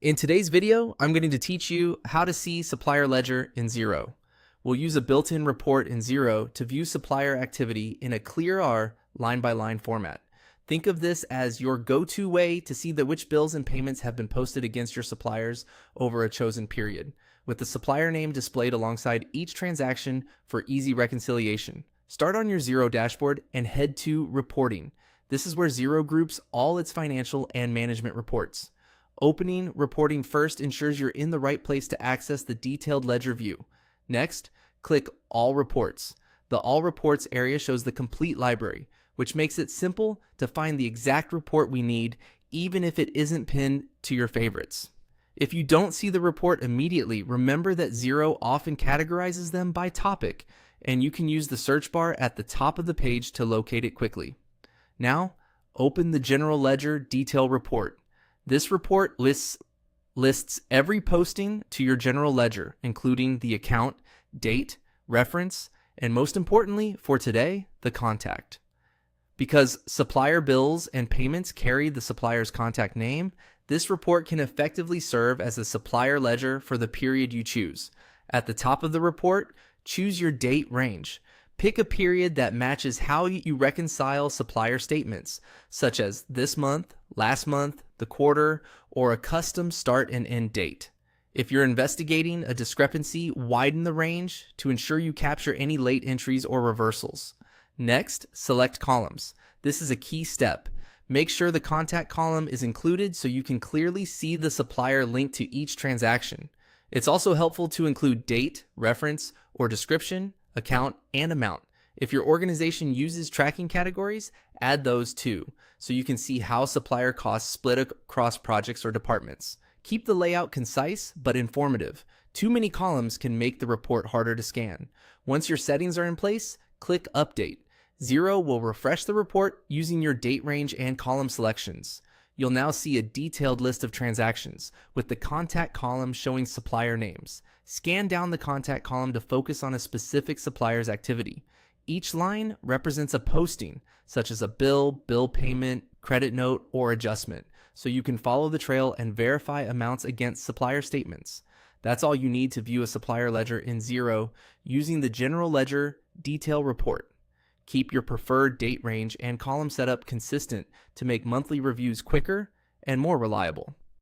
In today's video, I'm going to teach you how to see supplier ledger in Xero. We'll use a built-in report in Xero to view supplier activity in a clear R line-by-line format. Think of this as your go-to way to see which bills and payments have been posted against your suppliers over a chosen period, with the supplier name displayed alongside each transaction for easy reconciliation. Start on your Xero dashboard and head to Reporting. This is where Xero groups all its financial and management reports. Opening reporting first ensures you're in the right place to access the detailed ledger view. Next, click All Reports. The All Reports area shows the complete library, which makes it simple to find the exact report we need, even if it isn't pinned to your favorites. If you don't see the report immediately, remember that Xero often categorizes them by topic, and you can use the search bar at the top of the page to locate it quickly. Now, open the General Ledger Detail Report. This report lists every posting to your general ledger, including the account, date, reference, and most importantly, for today, the contact. Because supplier bills and payments carry the supplier's contact name, this report can effectively serve as a supplier ledger for the period you choose. At the top of the report, choose your date range. Pick a period that matches how you reconcile supplier statements, such as this month, last month, the quarter, or a custom start and end date. If you're investigating a discrepancy, widen the range to ensure you capture any late entries or reversals. Next, select columns. This is a key step. Make sure the contact column is included so you can clearly see the supplier linked to each transaction. It's also helpful to include date, reference, or description, account, and amount. If your organization uses tracking categories, add those too, so you can see how supplier costs split across projects or departments. Keep the layout concise but informative. Too many columns can make the report harder to scan. Once your settings are in place, click Update. Xero will refresh the report using your date range and column selections. You'll now see a detailed list of transactions, with the contact column showing supplier names. Scan down the contact column to focus on a specific supplier's activity. Each line represents a posting, such as a bill, bill payment, credit note, or adjustment, so you can follow the trail and verify amounts against supplier statements. That's all you need to view a supplier ledger in Xero using the General Ledger Detail Report. Keep your preferred date range and column setup consistent to make monthly reviews quicker and more reliable.